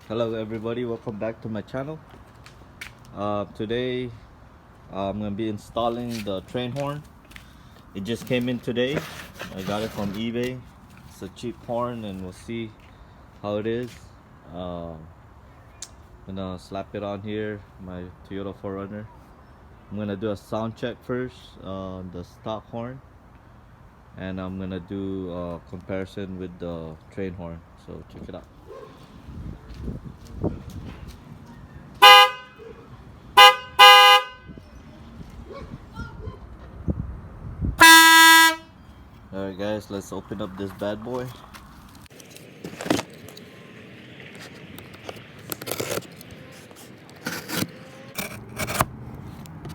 Hello everybody, welcome back to my channel. Today I'm gonna be installing the train horn. It just came in today. I got it from eBay. It's a cheap horn and we'll see how it is. I'm gonna slap it on here, my Toyota 4Runner. I'm gonna do a sound check first on the stock horn, and I'm gonna do a comparison with the train horn. So check it out. Alright guys, let's open up this bad boy.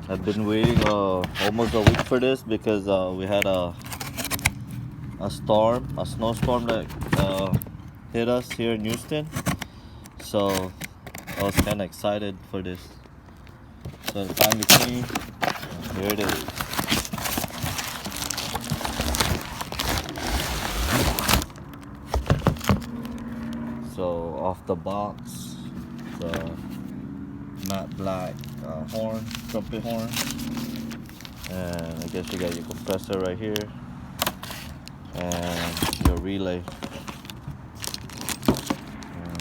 I've been waiting almost a week for this because we had a snowstorm that hit us here in Houston. So I was kind of excited for this. So it finally came. Here it is. So off the box, the matte black horn, trumpet horn, and I guess you got your compressor right here and your relay.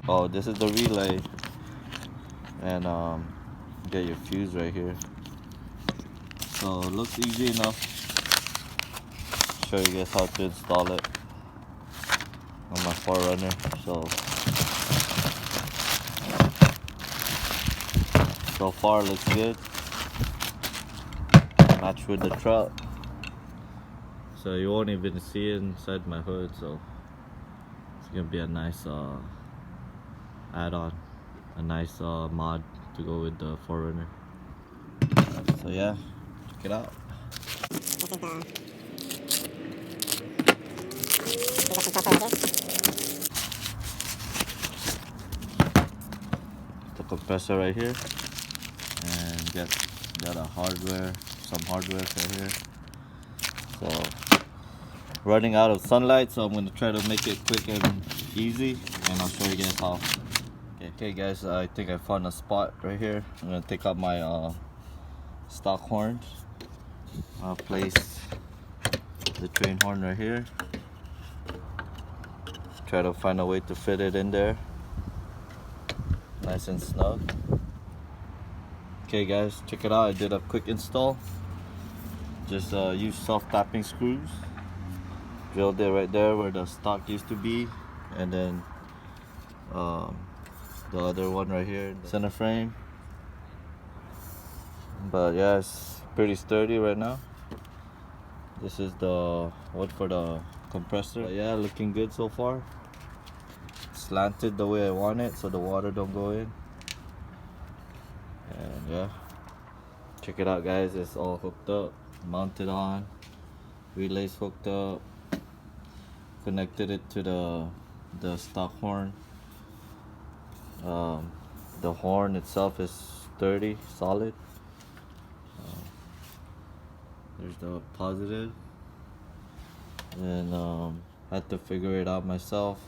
Oh, this is the relay, and get your fuse right here. So it looks easy enough. Show you guys how to install it on my 4Runner. So far looks good. Match with the truck. So you won't even see it inside my hood. So it's gonna be a nice add-on, a nice mod to go with the 4Runner. So yeah, check it out. The compressor right here, and got some hardware right here. So running out of sunlight, so I'm gonna try to make it quick and easy, and I'll show you guys how. Okay guys, I think I found a spot right here. I'm gonna take out my stock horns. I'll place the train horn right here. Try to find a way to fit it in there, nice and snug. Okay guys, check it out. I did a quick install. Just use self-tapping screws. Drilled it right there where the stock used to be, and then the other one right here, the center frame. But yeah, it's pretty sturdy right now. This is the wood for the compressor. But yeah, looking good so far. Slanted the way I want it so the water don't go in. And yeah, check it out guys, it's all hooked up, mounted on, relays hooked up, connected it to the stock horn. The horn itself is sturdy, solid. There's the positive, and had to figure it out myself.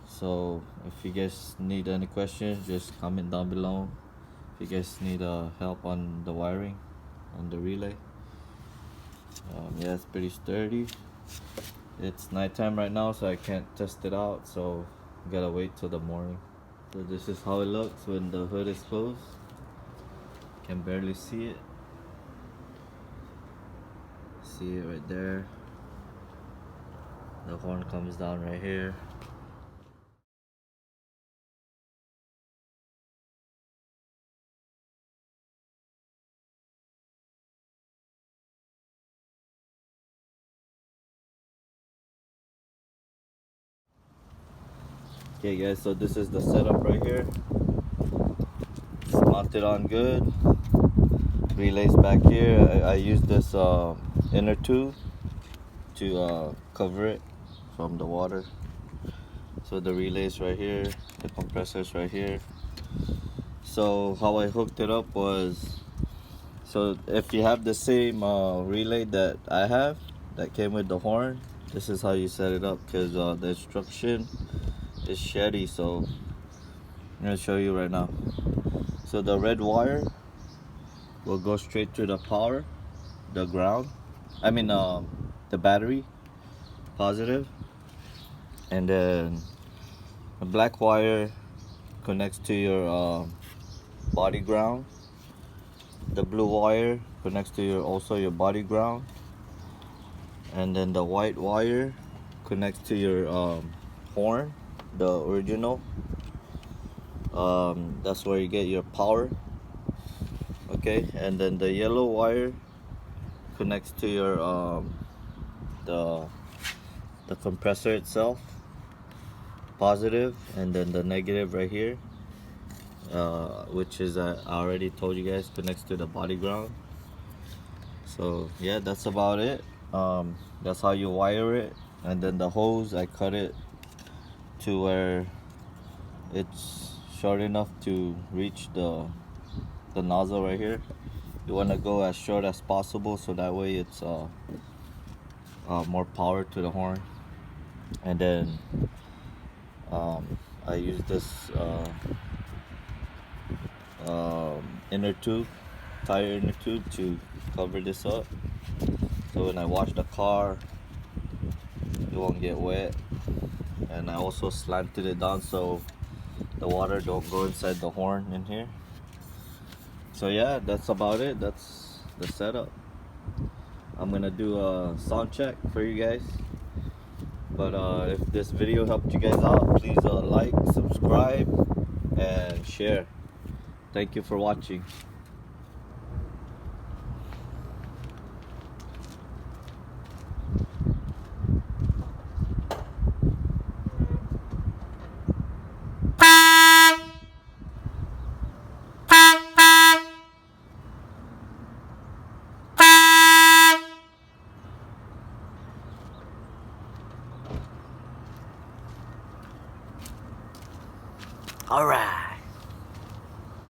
So if you guys need any questions, just comment down below. If you guys need help on the wiring on the relay. Yeah, it's pretty sturdy. It's nighttime right now, so I can't test it out, so gotta wait till the morning. So this is how it looks when the hood is closed. Can barely see it. See it right there. The horn comes down right here. Okay guys, so this is the setup right here. It's mounted on good. Relays back here. I use this inner tube to cover it from the water. So the relays right here, the compressors right here. So how I hooked it up was, so if you have the same relay that I have that came with the horn, this is how you set it up, because the instruction is shitty. So I'm gonna show you right now. So the red wire will go straight to the power, the ground. I mean, the battery, positive, and then the black wire connects to your body ground. The blue wire connects to your body ground, and then the white wire connects to your horn, the original. That's where you get your power. Okay, and then the yellow wire connects to your the compressor itself, positive, and then the negative right here, which is I already told you guys connects to the body ground. So yeah, that's about it. That's how you wire it. And then the hose, I cut it to where it's short enough to reach the nozzle right here. You want to go as short as possible so that way it's more power to the horn. And then I use this inner tube, tire inner tube, to cover this up, so when I wash the car it won't get wet. And I also slanted it down so the water don't go inside the horn in here. So yeah, that's about it. That's the setup. I'm gonna do a sound check for you guys. But if this video helped you guys out, please like, subscribe, and share. Thank you for watching. All right.